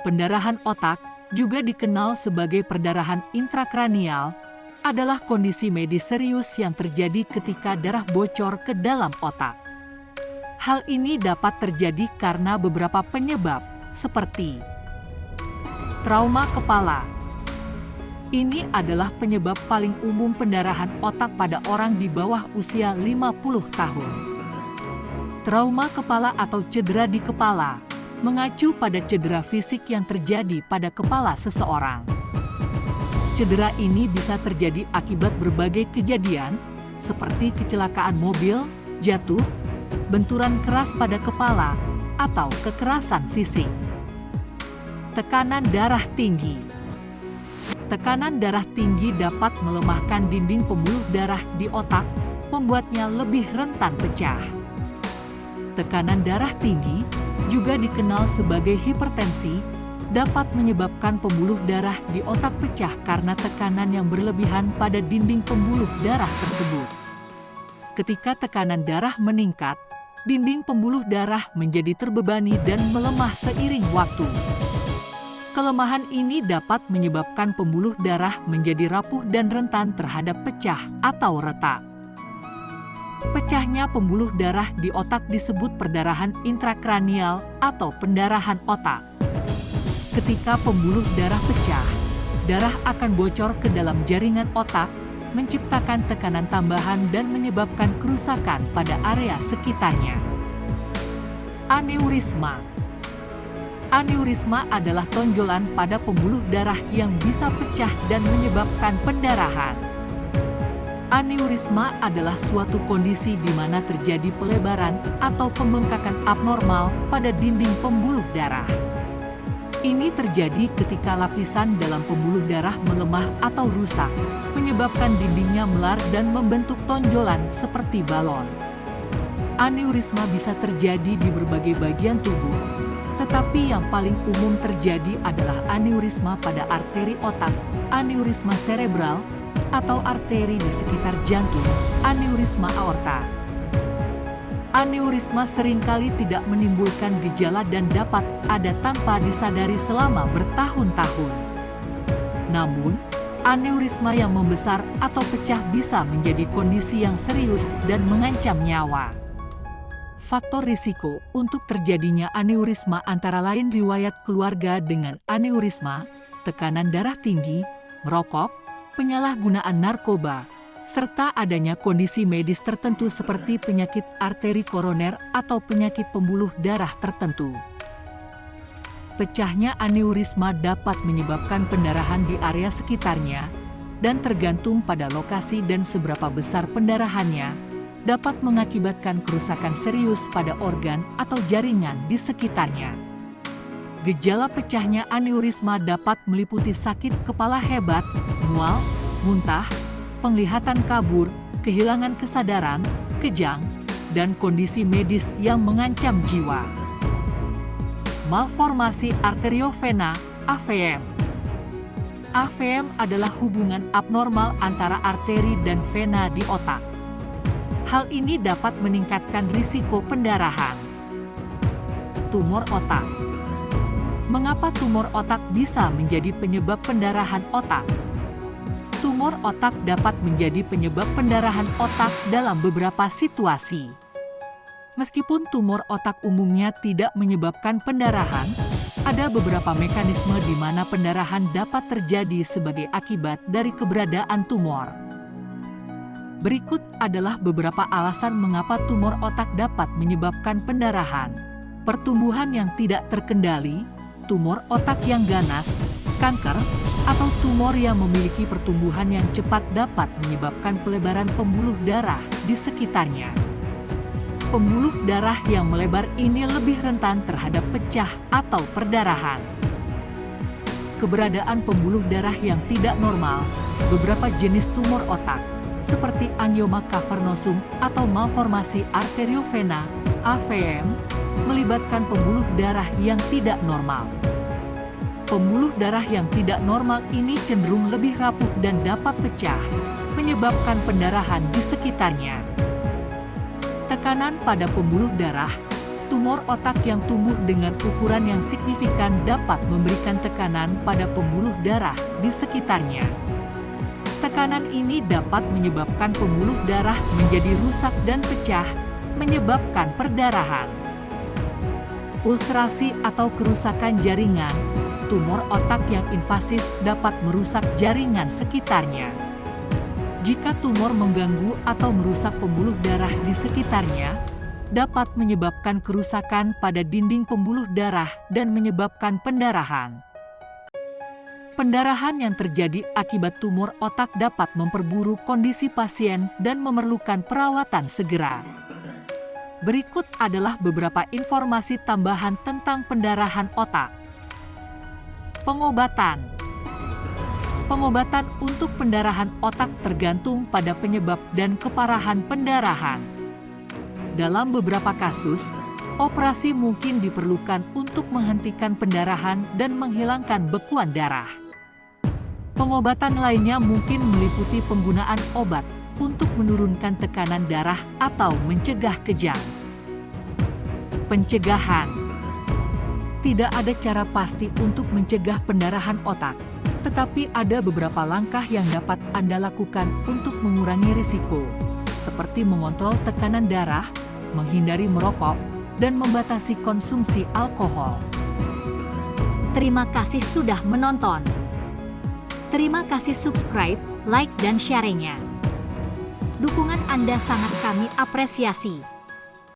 Pendarahan otak, juga dikenal sebagai perdarahan intrakranial, adalah kondisi medis serius yang terjadi ketika darah bocor ke dalam otak. Hal ini dapat terjadi karena beberapa penyebab, seperti trauma kepala. Ini adalah penyebab paling umum pendarahan otak pada orang di bawah usia 50 tahun. Trauma kepala atau cedera di kepala mengacu pada cedera fisik yang terjadi pada kepala seseorang. Cedera ini bisa terjadi akibat berbagai kejadian, seperti kecelakaan mobil, jatuh, benturan keras pada kepala, atau kekerasan fisik. Tekanan darah tinggi. Tekanan darah tinggi dapat melemahkan dinding pembuluh darah di otak, membuatnya lebih rentan pecah. Tekanan darah tinggi, juga dikenal sebagai hipertensi, dapat menyebabkan pembuluh darah di otak pecah karena tekanan yang berlebihan pada dinding pembuluh darah tersebut. Ketika tekanan darah meningkat, dinding pembuluh darah menjadi terbebani dan melemah seiring waktu. Kelemahan ini dapat menyebabkan pembuluh darah menjadi rapuh dan rentan terhadap pecah atau retak. Pecahnya pembuluh darah di otak disebut perdarahan intrakranial atau pendarahan otak. Ketika pembuluh darah pecah, darah akan bocor ke dalam jaringan otak, menciptakan tekanan tambahan dan menyebabkan kerusakan pada area sekitarnya. Aneurisma. Aneurisma adalah tonjolan pada pembuluh darah yang bisa pecah dan menyebabkan pendarahan. Aneurisma adalah suatu kondisi di mana terjadi pelebaran atau pembengkakan abnormal pada dinding pembuluh darah. Ini terjadi ketika lapisan dalam pembuluh darah melemah atau rusak, menyebabkan dindingnya melar dan membentuk tonjolan seperti balon. Aneurisma bisa terjadi di berbagai bagian tubuh, tetapi yang paling umum terjadi adalah aneurisma pada arteri otak, aneurisma serebral, atau arteri di sekitar jantung, aneurisma aorta. Aneurisma seringkali tidak menimbulkan gejala dan dapat ada tanpa disadari selama bertahun-tahun. Namun, aneurisma yang membesar atau pecah bisa menjadi kondisi yang serius dan mengancam nyawa. Faktor risiko untuk terjadinya aneurisma antara lain riwayat keluarga dengan aneurisma, tekanan darah tinggi, merokok, penyalahgunaan narkoba, serta adanya kondisi medis tertentu seperti penyakit arteri koroner atau penyakit pembuluh darah tertentu. Pecahnya aneurisma dapat menyebabkan pendarahan di area sekitarnya, dan tergantung pada lokasi dan seberapa besar pendarahannya, dapat mengakibatkan kerusakan serius pada organ atau jaringan di sekitarnya. Gejala pecahnya aneurisma dapat meliputi sakit kepala hebat, mual, muntah, penglihatan kabur, kehilangan kesadaran, kejang, dan kondisi medis yang mengancam jiwa. Malformasi arteriovena, AVM. AVM adalah hubungan abnormal antara arteri dan vena di otak. Hal ini dapat meningkatkan risiko pendarahan. Tumor otak. Mengapa tumor otak bisa menjadi penyebab pendarahan otak? Tumor otak dapat menjadi penyebab pendarahan otak dalam beberapa situasi. Meskipun tumor otak umumnya tidak menyebabkan pendarahan, ada beberapa mekanisme di mana pendarahan dapat terjadi sebagai akibat dari keberadaan tumor. Berikut adalah beberapa alasan mengapa tumor otak dapat menyebabkan pendarahan. Pertumbuhan yang tidak terkendali, tumor otak yang ganas, kanker, atau tumor yang memiliki pertumbuhan yang cepat dapat menyebabkan pelebaran pembuluh darah di sekitarnya. Pembuluh darah yang melebar ini lebih rentan terhadap pecah atau perdarahan. Keberadaan pembuluh darah yang tidak normal, beberapa jenis tumor otak, seperti angioma cavernosum atau malformasi arteriovena, AVM, melibatkan pembuluh darah yang tidak normal. Pembuluh darah yang tidak normal ini cenderung lebih rapuh dan dapat pecah, menyebabkan pendarahan di sekitarnya. Tekanan pada pembuluh darah, Tumor otak yang tumbuh dengan ukuran yang signifikan dapat memberikan tekanan pada pembuluh darah di sekitarnya. Tekanan ini dapat menyebabkan pembuluh darah menjadi rusak dan pecah, menyebabkan perdarahan. Ulserasi atau kerusakan jaringan. Tumor otak yang invasif dapat merusak jaringan sekitarnya. Jika tumor mengganggu atau merusak pembuluh darah di sekitarnya, dapat menyebabkan kerusakan pada dinding pembuluh darah dan menyebabkan pendarahan. Pendarahan yang terjadi akibat tumor otak dapat memperburuk kondisi pasien dan memerlukan perawatan segera. Berikut adalah beberapa informasi tambahan tentang pendarahan otak. Pengobatan. Pengobatan untuk pendarahan otak tergantung pada penyebab dan keparahan pendarahan. Dalam beberapa kasus, operasi mungkin diperlukan untuk menghentikan pendarahan dan menghilangkan bekuan darah. Pengobatan lainnya mungkin meliputi penggunaan obat untuk menurunkan tekanan darah atau mencegah kejang. Pencegahan. Tidak ada cara pasti untuk mencegah pendarahan otak, tetapi ada beberapa langkah yang dapat Anda lakukan untuk mengurangi risiko, seperti mengontrol tekanan darah, menghindari merokok, dan membatasi konsumsi alkohol. Terima kasih sudah menonton. Terima kasih subscribe, like, dan share-nya. Dukungan Anda sangat kami apresiasi.